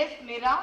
S மிரா,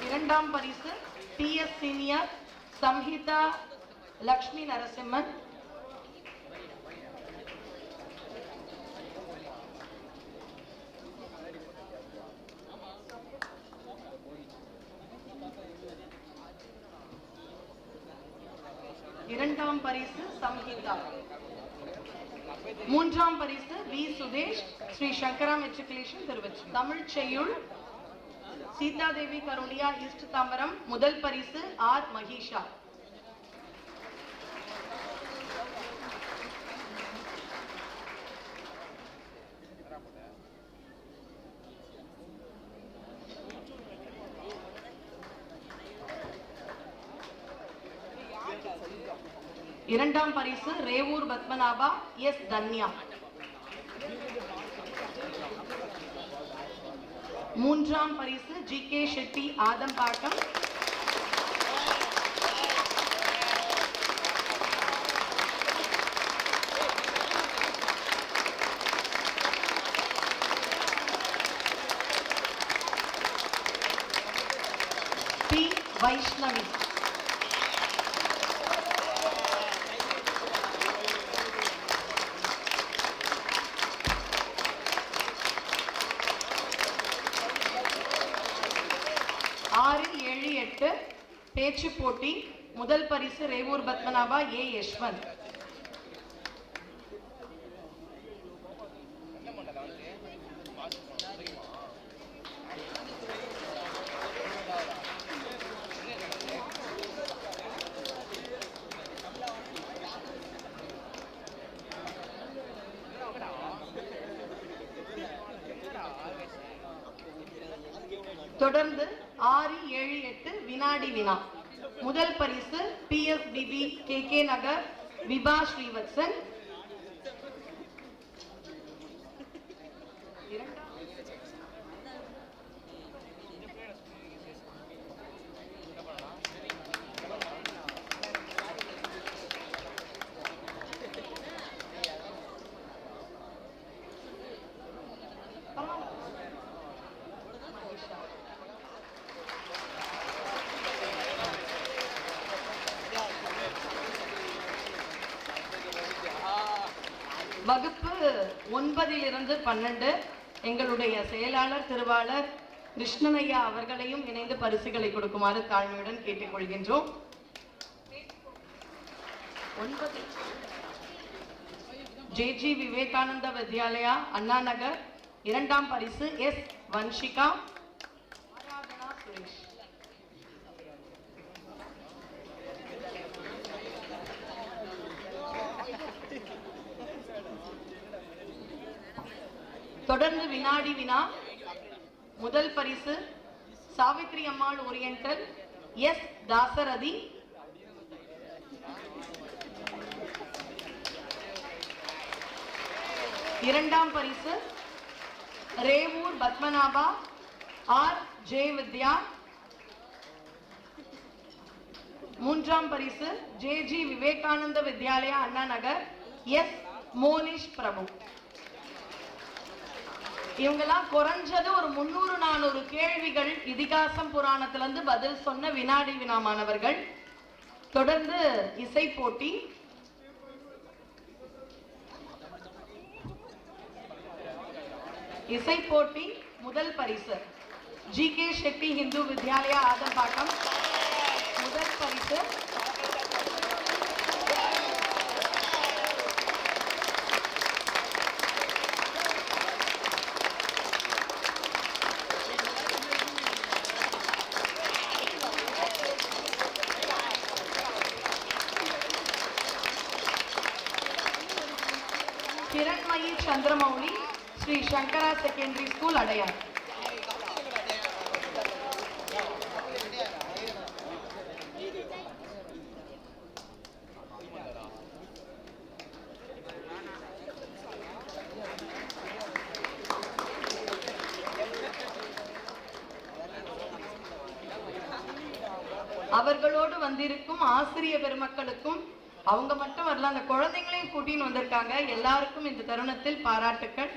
இரண்டாம் பரிசு PS senior Samhitha Lakshmi Narasimhan, இரண்டாம் பரிசு சம்ஹிதா, மூன்றாம் பரிசு வி சுதேஷ் ஸ்ரீ சங்கரா மெட்ரிகுலேஷன் திருவச்சி. தமிழ் செய்யுள் சீதாதேவி கருணியா ஈஸ்ட் தாம்பரம், முதல் பரிசு ஆர் மகிஷா. இரண்டாம் பரிசு ரேவூர் பத்மநாபா எஸ் தன்யா. மூன்றாம் பரிசு GK ஷெட்டி ஆதம்பாக்கம். P வைஷ்ணவி. ஆறு, ஏழு, எட்டு பேச்சு போட்டி, முதல் பரிசு ரேவூர் பத்மநாபா ஏ யஷ்வந்த். தொடர்ந்து 6, 7, 8 வினாடி வினா. முதல் பரிசு PSBB KK நகர் விபா ஸ்ரீவத்சன். வகுப்பு 9 - 12 எங்களுடைய செயலாளர் திருவாளர் கிருஷ்ணனையா அவர்களையும் இணைந்து பரிசுகளை கொடுக்குமாறு தாழ்மையுடன் கேட்டுக்கொள்கின்றோம். 9 JG விவேகானந்தா வித்யாலயா அண்ணா நகர், இரண்டாம் பரிசு எஸ் வன்ஷிகா. சுரேஷ். தொடர்ந்து வினாடி வினா. முதல் பரிசு சாவித்ரி அம்மாள் ஓரியண்டல் எஸ் தாசரதி. இரண்டாம் பரிசு ரேவூர் பத்மநாபா ஆர் ஜே வித்யா. மூன்றாம் பரிசு JG விவேகானந்த வித்யாலயா அண்ணா நகர் எஸ் மோனிஷ் பிரபு. இவங்கெல்லாம் குறைஞ்சது ஒரு 300-400 கேள்விகள் இதிகாசம் புராணத்திலிருந்து பதில் சொன்ன வினாடி வினா மாணவர்கள். தொடர்ந்து இசை போட்டி. இசை போட்டி முதல் பரிசு GK ஷெட்டி இந்து வித்யாலயா ஆதம்பாக்கம், முதல் பரிசு. கிரண்மயி சந்திரமௌலி ஸ்ரீ சங்கரா செகண்டரி ஸ்கூல் அடையார். அவர்களோடு வந்திருக்கும் ஆசிரிய பெருமக்களுக்கும் அவங்க மட்டும் வரல, அந்த குழந்தைங்களையும் கூட்டின்னு வந்திருக்காங்க. எல்லாருக்கும் இந்த தருணத்தில் பாராட்டுக்கள்.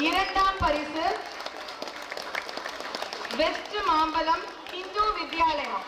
இரண்டாம் பரிசு வெஸ்ட் மாம்பலம் இந்து வித்யாலயம்.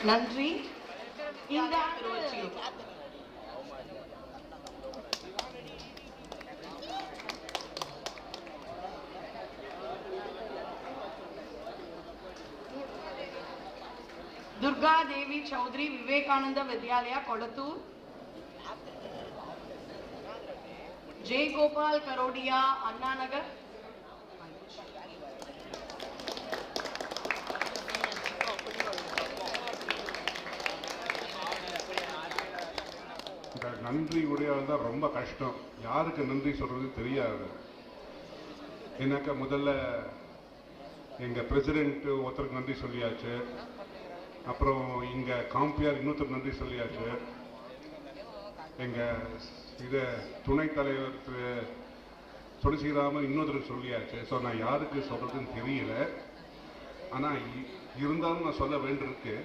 நன்றி. இந்த दुर्गा देवी चौधरी विवेकानंद विद्यालय कोलतूर, जय गोपाल करोडिया अन्ना नगर, நன்றி உடையால் தான் ரொம்ப கஷ்டம். யாருக்கு நன்றி சொல்றது தெரியாது. எனக்கு முதல்ல எங்கள் பிரசிடென்ட் ஒருத்தருக்கு நன்றி சொல்லியாச்சு, அப்புறம் இங்கே காம்பியார் இன்னொருத்தருக்கு நன்றி சொல்லியாச்சு, எங்கள் இதை துணைத் தலைவர் துளசிராமன் இன்னொருத்தருக்கு சொல்லியாச்சு. ஸோ நான் யாருக்கு சொல்கிறதுன்னு தெரியல. ஆனால் இருந்தாலும் நான் சொல்ல வேண்டியிருக்கு.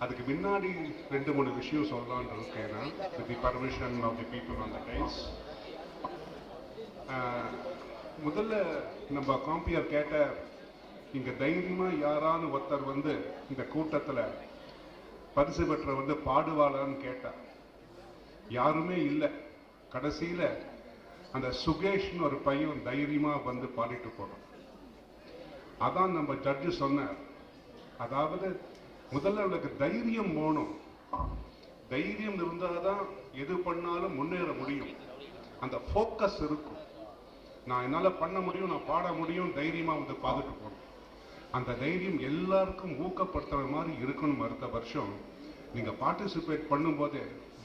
அதுக்கு முன்னாடி 2-3 விஷயம் சொல்லலான்னு இருக்கேன். With the permission of the people on the dais. முதல்ல நம்ம காம்பியர் கேட்ட, இங்கே தைரியமாக யாரான்னு ஒருத்தர் வந்து இந்த கூட்டத்தில் பரிசு பெற்ற பாடுவாளான்னு கேட்டா யாருமே இல்லை. கடைசியில் அந்த சுகேஷ்னு ஒரு பையன் தைரியமாக பாடிட்டு போனோம். அதான் நம்ம ஜட்ஜு சொன்னார். அதாவது முதல்ல அவளுக்கு தைரியம் போகணும். தைரியம் இருந்தால் தான் எது பண்ணாலும் முன்னேற முடியும். அந்த ஃபோக்கஸ் இருக்கும். நான் என்னால் பண்ண முடியும், நான் பாட முடியும், தைரியமாக பார்த்துட்டு போகணும். அந்த தைரியம் எல்லாருக்கும் ஊக்கப்படுத்துகிற மாதிரி இருக்கணும். அடுத்த வருஷம் நீங்கள் பார்ட்டிசிபேட் பண்ணும்போது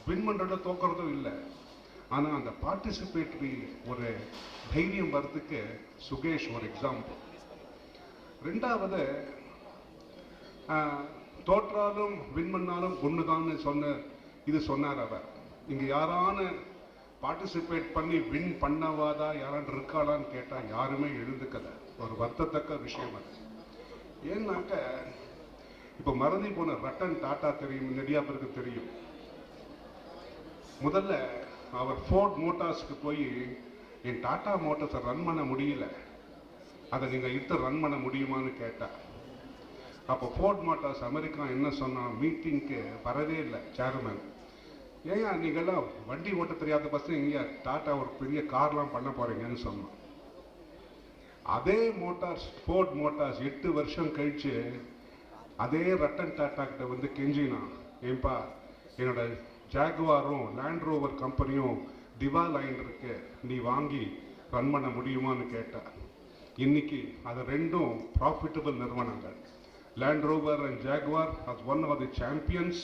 வின் பண்ணுறத தோக்கிறதும் இல்லை. ஆனால் அந்த பார்ட்டிசிபேட்டரி ஒரு தைரியம் வர்றதுக்கு சுகேஷ் ஒரு எக்ஸாம்பிள். ரெண்டாவது, தோற்றாலும் வின் பண்ணாலும் ஒன்று தான் சொன்னார் அவர். இங்கே யாரான பார்ட்டிசிபேட் பண்ணி வின் பண்ணவாதா யாரான் இருக்காளான்னு கேட்டால் யாருமே எழுந்துக்கல. ஒரு வருத்தத்தக்க விஷயம் அது. ஏன்னாக்க இப்போ மறந்து போன ரட்டன் டாட்டா தெரியும், நிறையா பேருக்கு தெரியும். முதல்ல அவர் ஃபோர்ட் மோட்டார்ஸ்க்கு போய் என் டாட்டா மோட்டார்ஸை ரன் பண்ண முடியல, அதை நீங்கள் ரன் பண்ண முடியுமான்னு கேட்டார். அப்போ ஃபோர்ட் மோட்டார்ஸ் அமெரிக்கா என்ன சொன்னால், மீட்டிங்க்கு வரவே இல்லை சேர்மன். ஏன் நீங்கெல்லாம் வண்டி ஓட்ட தெரியாத பஸ் இங்க டாட்டா ஒரு பெரிய கார்லாம் பண்ண போறீங்கன்னு சொன்னோம். அதே மோட்டார்ஸ், ஃபோர்ட் மோட்டார்ஸ் 8 வருஷம் கழிச்சு அதே ரட்டன் டாட்டா கிட்ட வந்து கெஞ்சினா, ஏன்பா என்னோட ஜாகுவாரும் லேண்ட் ரோவர் கம்பெனியும் திவால் ஆயின்னு இருக்கு, நீ வாங்கி ரன் பண்ண முடியுமான்னு கேட்டா. இன்னைக்கு அது ரெண்டும் ப்ராஃபிட்டபிள் நிறுவனங்கள். Land rover and Jaguar as one of the champions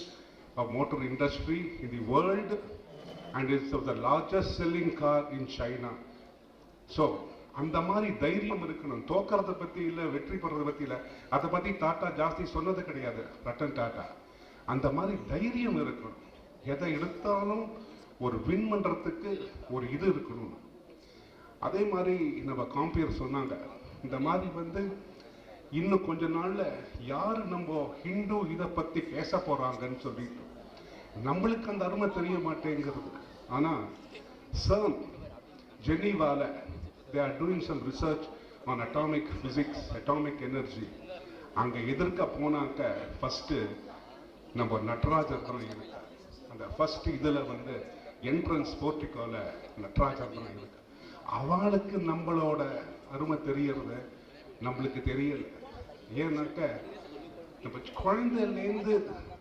of motor industry in the world and is the largest selling car in China. So அந்த மாதிரி தைரியம் இருக்கணும். தோக்கிறத பத்தி இல்லை, வெற்றி பெறதை பத்தி இல்லை. அதை பத்தி டாட்டா ஜாஸ்தி சொன்னது கிடையாது, ரட்டன் டாட்டா. அந்த மாதிரி தைரியம் இருக்கணும். எதை எடுத்தாலும் ஒரு வின் பண்றதுக்கு ஒரு இது இருக்கணும். அதே மாதிரி நம்ம காம்பியர் சொன்னாங்க, இந்த மாதிரி வந்து இன்னும் கொஞ்ச நாள்ல யாரு நம்ம ஹிந்து இதை பத்தி பேச போறாங்கன்னு சொல்லிட்டு நம்மளுக்கு அந்த அருமை தெரிய மாட்டேங்கிறது. ஆனா CERN ஜெனீவால they are doing some research on atomic physics, atomic energy. அங்க எதிர்க்க போனாக்க ஃபர்ஸ்ட் நம்ம நடராஜர் தான் இருக்கு. அந்த ஃபர்ஸ்ட் இதுல வந்து என்ட்ரன்ஸ் போர்ட்டிகோல நடராஜர் தான் இருக்கு. அவளுக்கு நம்மளோட அருமை தெரியறது நம்மளுக்கு தெரியல. ஏன்னாக்க நம்ம குழந்தையிலேருந்து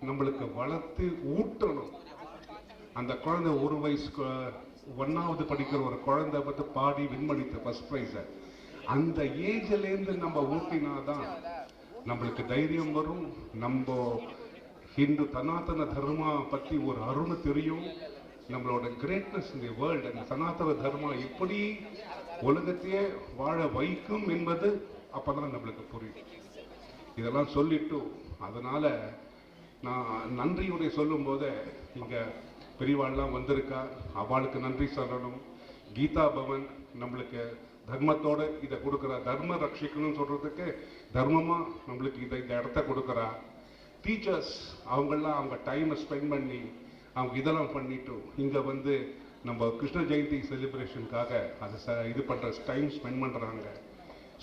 நம்மளுக்கு வளர்த்து ஊட்டணும். அந்த குழந்தை 1 வயசு 1வது படிக்கிற ஒரு குழந்தை வந்து பாடி விண்மணித்த ஃபர்ஸ்ட் பிரைஸ அந்த ஏஜ்லேருந்து நம்ம ஊட்டினாதான் நம்மளுக்கு தைரியம் வரும். நம்ம ஹிந்து சனாதன தர்மா பத்தி ஒரு அருமை தெரியும். நம்மளோட கிரேட்னஸ் இன் தி வேர்ல்ட், அந்த சனாதன தர்மா எப்படி உலகத்தையே வாழ வைக்கும் என்பது அப்பதான் நம்மளுக்கு புரியும். இதெல்லாம் சொல்லிட்டு அதனால நான் நன்றியுரை சொல்லும் போது இங்க பெரியவாள்லாம் வந்திருக்கா, அவளுக்கு நன்றி சொல்லணும். கீதா பவன் நம்மளுக்கு தர்மத்தோட இதை கொடுக்குறா, தர்ம ரட்சிக்கணும்னு சொல்றதுக்கு தர்மமா நம்மளுக்கு இந்த இடத்த கொடுக்குறா. டீச்சர்ஸ் அவங்கெல்லாம் அவங்க டைமை ஸ்பெண்ட் பண்ணி அவங்க இதெல்லாம் பண்ணிட்டு இங்க வந்து நம்ம கிருஷ்ண ஜெயந்தி செலிப்ரேஷனுக்காக அதை இது பண்ற டைம் ஸ்பெண்ட் பண்றாங்க.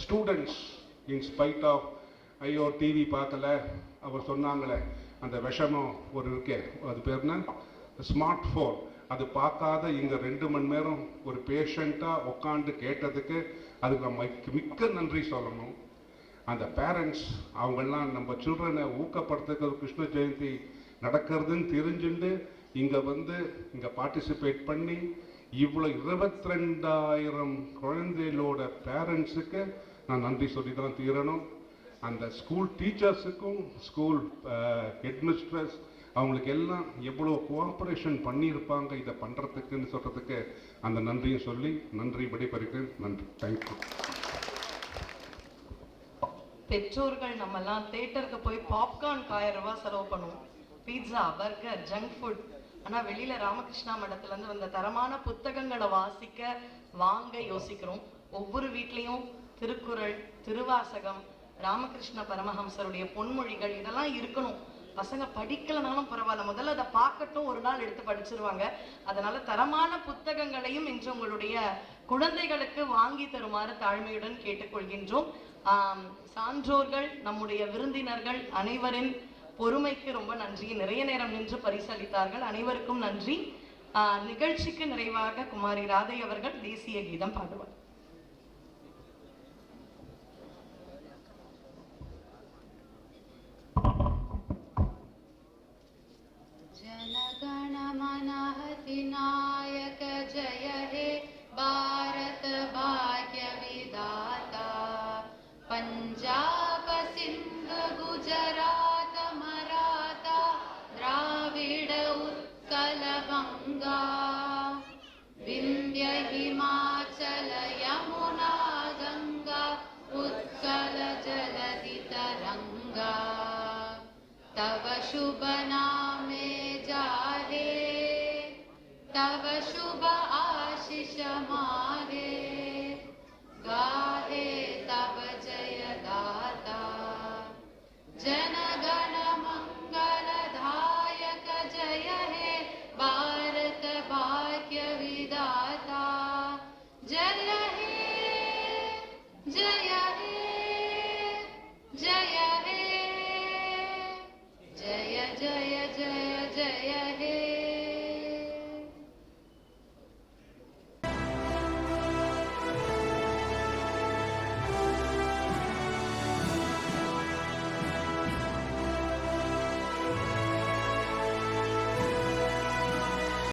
ஸ்டூடெண்ட்ஸ் இன் ஸ்பைட் ஆஃப் ஐயோ டிவி பார்க்கல, அவர் சொன்னாங்களே அந்த விஷமம் ஒரு இருக்கே, அது பேர்னா ஸ்மார்ட் ஃபோன், அது பார்க்காத இங்க 2 மணி நேரம் ஒரு பேஷண்டா உட்காந்து கேட்டதுக்கு அதுக்கு நம்ம மிக்க நன்றி சொல்லணும். அந்த பேரண்ட்ஸ் அவங்கெல்லாம் நம்ம சில்ட்ரனை ஊக்கப்படுத்துறது கிருஷ்ண ஜெயந்தி நடக்கிறதுன்னு தெரிஞ்சுட்டு இங்க வந்து இங்க பார்ட்டிசிபேட் பண்ணி இவ்வளோ 22,000 குழந்தைகளோட பேரண்ட்ஸுக்கு நான் நன்றி சொல்லி தான் தீரணும். அந்த ஸ்கூல் டீச்சர்ஸுக்கும் ஸ்கூல் ஹெட்மிஸ்ட்ரஸ் அவங்களுக்கு எல்லாம் எவ்வளோ கோஆப்ரேஷன் பண்ணியிருப்பாங்க இதை பண்றதுக்குன்னு சொல்றதுக்கு அந்த நன்றியை சொல்லி நன்றி விடைபெறுகிறேன். நன்றி, தேங்க்யூ. பெற்றோர்கள் நம்மெல்லாம் தியேட்டருக்கு போய் பாப்கார்ன் 1000 ரூபாய் செலவு பண்ணுவோம், பீட்சா, பர்கர், ஜங்க் ஃபுட். ஆனா வெளியில ராமகிருஷ்ணா மடத்துல இருந்து வந்த தரமான புத்தகங்களை வாசிக்க வாங்க யோசிக்கிறோம். ஒவ்வொரு வீட்லயும் திருக்குறள், திருவாசகம், ராமகிருஷ்ண பரமஹம்சருடைய பொன்மொழிகள் இதெல்லாம் இருக்கணும். பசங்க படிக்கலனாலும் பரவாயில்ல, முதல்ல அதை பார்க்கட்டும், ஒரு நாள் எடுத்து படிச்சிருவாங்க. அதனால தரமான புத்தகங்களையும் இன்று உங்களுடைய குழந்தைகளுக்கு வாங்கி தருமாறு தாழ்மையுடன் கேட்டுக்கொள்கின்றோம். சான்றோர்கள், நம்முடைய விருந்தினர்கள் அனைவரின் பொறுமைக்கு ரொம்ப நன்றி. நிறைய நேரம் நின்று பரிசளித்தார்கள், அனைவருக்கும் நன்றி. நிகழ்ச்சிக்கு நிறைவாக குமாரி ராதை அவர்கள் தேசிய கீதம் பாடுவார்.